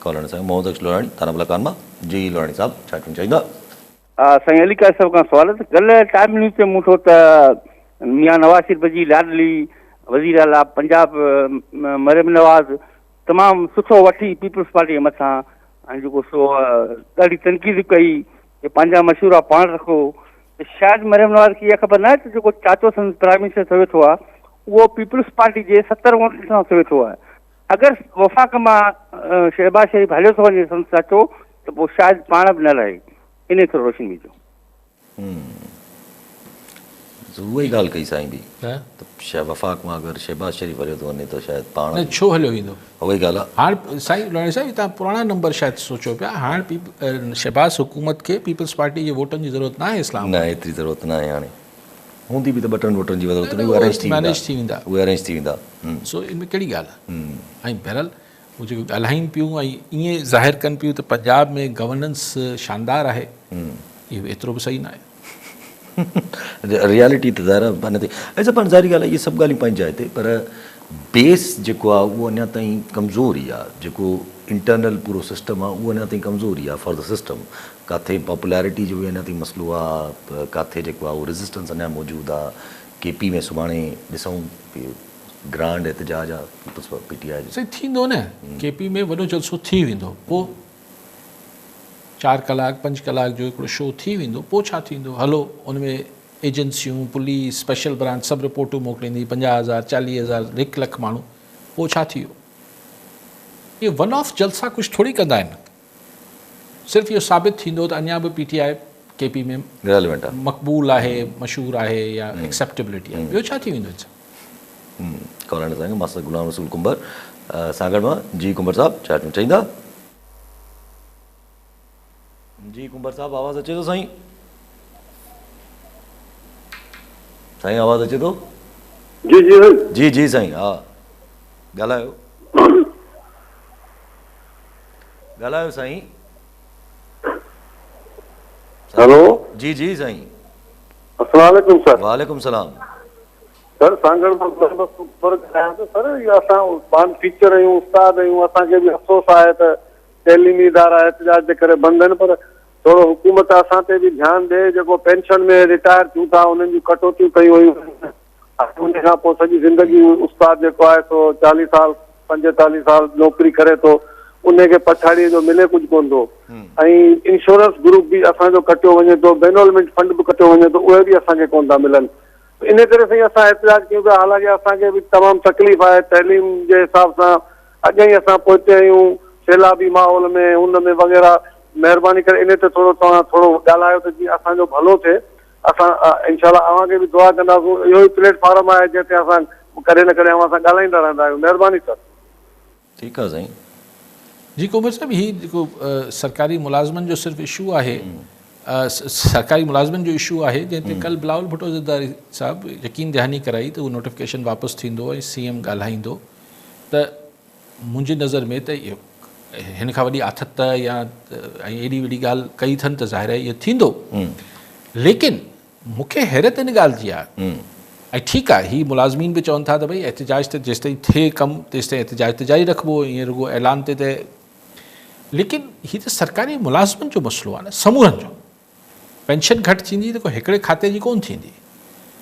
Colony साहब मोहम्मद लोराणी थाना मलकान मां जी लोराणी साहब छा चवणु चाहींदा? साईं अली का साहब खां सवाल आहे त कल्ह टाइम न्यूज़ ते मूं वठो त मियां नवाज़ शरीफ़ जी लाडली वज़ीर आला पंजाब मरियम नवाज़ तमामु सुठो वठी पीपल्स पार्टी जे मथां ऐं जेको सो ॾाढी तनक़ीद कई कि पंहिंजा मशूरा पाण रखो। त शायदि मरियम नवाज़ खे इहा ख़बर न आहे त जेको चाचो सन प्राइम मिनिस्टर थियो वेठो आहे उहो पीपल्स पार्टी जे 70 वोटनि सां थियो वेठो आहे। अगरि वफ़ाक़ मां शहबाज शरीफ़ हलियो थो वञे संदसि चाचो त पोइ शायदि पाण बि न रहे। इन थोरो रोशनी विझो। उहा ई ॻाल्हि कई साईं बि त वफ़ाक़ मां अगरि शहबाज शरीफ़ हलियो थो वञे त शायदि पाण न छो हलियो वेंदो? उहा ई ॻाल्हि आहे। हाणे साईं लोराणी साहिब तव्हां पुराणा नंबर शायदि सोचो पिया। हाणे शहबाज हुकूमत खे पीपल्स पार्टी जे वोटनि जी ज़रूरत न आहे इस्लाम न एतिरी ज़रूरत न आहे। हाणे हूंदी बि त ॿ 3 वोटनि जी ज़रूरत उहे अरेंज थी वेंदा उहे अरेंज थी वेंदा। सो इन में कहिड़ी ॻाल्हि आहे? ऐं बहरहाल उहो जेको ॻाल्हाइनि पियूं ऐं ईअं ज़ाहिर कनि पियूं त पंजाब में गवर्नेंस शानदार आहे, इहो एतिरो बि सही न आहे। रियलिटी त ज़ाहिर आहे न थी। ऐं पाण ज़ाहिरी ॻाल्हि आहे इहे सभु ॻाल्हियूं पंहिंजी जाइ ते, पर बेस जेको आहे उहो अञा ताईं कमज़ोर ई आहे। जेको इंटरनल पूरो सिस्टम आहे उहो अञा ताईं कमज़ोर ई आहे फॉर द सिस्टम। किथे पॉपुलैरिटी जो बि अञा ताईं मसइलो आहे, किथे जेको आहे उहो रेज़िस्टेंस अञा मौजूदु आहे। KP में सुभाणे ॾिसूं ग्रांड एहतजाज आहे पीपल्स PTI जो। सही थींदो न, KP में वॾो जलसो थी वेंदो, पोइ 4 कलाक 5 कलाक जो हिकिड़ो शो थी वेंदो, पोइ छा थींदो? हलो उनमें एजेंसियूं पुलिस स्पेशल ब्रांच सभु रिपोर्टूं मोकिलींदी 50,000 40,000 1 लख माण्हू, पोइ छा थी वियो? इहे वन ऑफ जलसा कुझु थोरी कंदा आहिनि। सिर्फ़ु इहो साबित थींदो त अञा बि PTI KP में रेलेवेंट आहे, मक़बूल आहे, मशहूरु आहे या एक्सेप्टेबिलिटी आहे। ॿियो छा थी वेंदो? कॉलोनी साईं मास्टर गुलाम रसूल कुंबर सागर मां जी कुंबर साहब छा चवणु चाहींदा? जी कुंबर साहब आवाज़ अचे थो साईं? साईं आवाज़ अचे थो? जी जी जी जी साईं हा ॻाल्हायो ॻाल्हायो साईं। हेलो जी जी साईं। अस्सलाम वालेकुम सर। वालेकुम सलाम सर सांगड़ सर इहा असां पाण टीचर आहियूं उस्ताद आहियूं, असांखे बि अफ़सोस आहे त तइलीमी इदारा एहतजाज जे करे बंदि आहिनि, पर थोरो हुकूमत असां ते बि ध्यानु ॾे। जेको पेंशन में रिटायर थियूं था उन्हनि जूं कटौतियूं कयूं हुयूं, उन खां पोइ सॼी ज़िंदगी उस्ताद जेको आहे सो 40 साल 45 साल नौकिरी करे थो, उनखे पछाड़ीअ जो मिले कुझु कोन थो। ऐं इंश्योरेंस ग्रुप बि असांजो कटियो वञे थो, बेनोलमेंट फंड बि कटियो वञे थो, उहे बि असांखे कोन था मिलनि। इन करे साईं असां एहतजाज कयूं था। हालांकि असांखे बि तमामु तकलीफ़ आहे तइलीम जे हिसाब सां, अॻे ई असां पहुते आहियूं सैलाबी माहौल में हुन में वग़ैरह। महिरबानी करे इन ते तव्हां थोरो ॻाल्हायो त जीअं असांजो भलो थिए। असां इनशाला अव्हांखे बि दुआ कंदासीं। इहो ई प्लेटफॉर्म आहे जिते असां कॾहिं न कॾहिं असां ॻाल्हाईंदा रहंदा आहियूं। महिरबानी सर। ठीकु आहे साईं। जी कुंवर साहिब, हीउ जेको सरकारी मुलाज़िमनि जो सिर्फ़ु इशू आहे, सरकारी मुलाज़िमनि जो इशू आहे, जंहिं ते कल्ह बिलावल भुट्टो ज़रदारी साहब यकीन दहानी कराई त उहो नोटिफिकेशन वापसि थींदो ऐं CM ॻाल्हाईंदो। त मुंहिंजी नज़र में त इहो हिन खां वॾी आथत या एॾी वॾी ॻाल्हि कई अथनि त ज़ाहिर आहे इहो थींदो। लेकिन मूंखे हैरत इन ॻाल्हि जी आहे, ऐं ठीकु आहे हीअ मुलाज़िमीन बि चवनि था त भई एहतजाज ते जेसिताईं थिए कमु तेसिताईं एहतजाज ते जारी रखिबो, ईअं रुॻो ऐलान ते लेकिन हीअ त सरकारी मुलाज़िमनि जो मसइलो आहे न, समूहनि जो। पेंशन घटि थींदी त कोई हिकिड़े खाते जी कोन थींदी,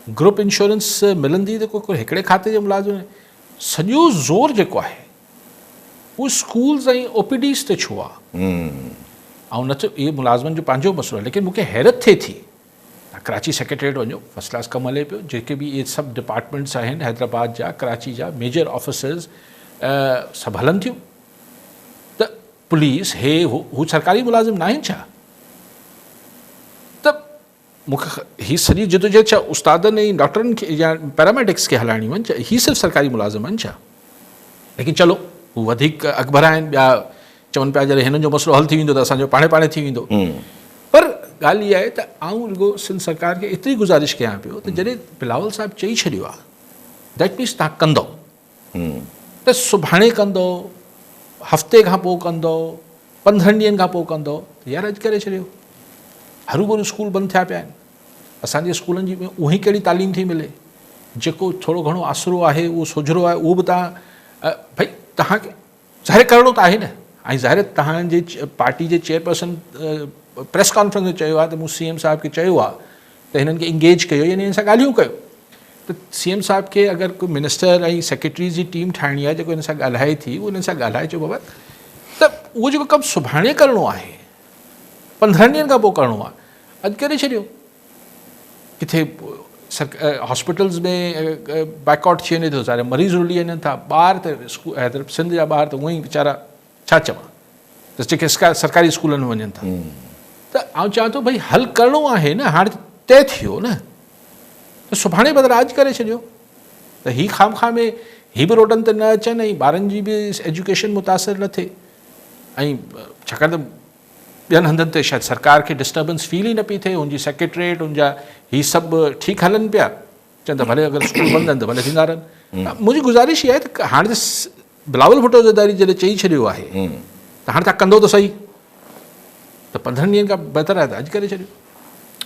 ग्रुप इंश्योरेंस मिलंदी त कोई हिकिड़े खाते जे मुलाज़िम। सॼो ज़ोर जेको आहे उहो स्कूल्स ऐं OPDs ते छो आहे? ऐं न त इहे मुलाज़िमनि जो पंहिंजो मसइलो आहे। लेकिन मूंखे हैरत थिए थी, कराची सेक्रेटरीट वञो फर्स्ट क्लास कमु हले पियो, जेके बि इहे सभु डिपार्टमेंट्स आहिनि हैदराबाद जा कराची जा मेजर ऑफिसर्स सभु हलनि थियूं। त पुलिस हू सरकारी मुलाज़िम न आहिनि छा? त मूंखे हीअ सॼी जिदोजहद छा उस्तादनि ऐं डॉक्टरनि खे या पैरामेडिक्स खे हलाइणी वञे छा? हीअ सिर्फ़ु सरकारी मुलाज़िम आहिनि छा? लेकिन चलो हू वधीक अकबर आहिनि, ॿिया चवनि पिया जॾहिं हिननि जो मसइलो हल थी वेंदो त असांजो पाणे थी वेंदो। पर ॻाल्हि इहा आहे त आऊं रुॻो सिंध सरकार खे एतिरी गुज़ारिश कयां पियो त जॾहिं बिलावल साहिबु चई छॾियो आहे दैट मीन्स तव्हां कंदो त सुभाणे कंदो, हफ़्ते खां पोइ कंदो, 15 ॾींहंनि खां पोइ कंदो, यार अॼु करे छॾियो। हरू भरू स्कूल बंदि थिया पिया आहिनि। असांजे स्कूलनि जी उहे कहिड़ी तालीम थी मिले? जेको थोरो घणो आसरो आहे उहो सोझरो आहे उहो बि तव्हां भई तव्हांखे ज़ाहिर करिणो त आहे न। ऐं ज़ाहिर तव्हांजे पार्टी जे चेयरपर्सन प्रेस कॉन्फ्रेंस में चयो आहे त मूं CM साहिब खे चयो आहे त हिननि खे इंगेज कयो यानी हिन सां ॻाल्हियूं कयो त CM साहिब खे अगरि कोई मिनिस्टर ऐं सेक्रेटरी जी टीम ठाहिणी आहे जेको हिन सां ॻाल्हाए थी उहो हिन सां ॻाल्हाए चयो बाबा त उहो जेको कमु सुभाणे करिणो आहे 15 ॾींहंनि खां पोइ करिणो आहे अॼु करे छॾियो किथे हॉस्पिटल्स में बैकआउट थी वञे थो सारे मरीज़ रुली वञनि था ॿार त सिंध जा ॿार त उअं ई वीचारा छा चवां त जेके सरकारी स्कूलनि में वञनि था त आउं चवां थो भई हल करिणो आहे न हाणे तय थियो न त सुभाणे बदिरां अॼु करे छॾियो त ही खामखा में ही बि रोडनि ते न अचनि ऐं ॿारनि जी बि एजुकेशन मुतासिर न थिए ऐं छाकाणि त ॿियनि हंधनि ते शायदि सरकार खे डिस्टर्बेंस फील ई न पई थिए हुनजी सेक्रेटरेट हुनजा ही सभु ठीकु हलनि पिया चवनि था भले अगरि स्कूल बंदि आहिनि त भले थींदा रहनि मुंहिंजी गुज़ारिश इहा आहे त हाणे त बिलावल भुट्टो ज़रदारी जॾहिं चई छॾियो आहे त हाणे तव्हां कंदो त सही त 15 ॾींहंनि खां बहितर आहे त अॼु करे छॾियो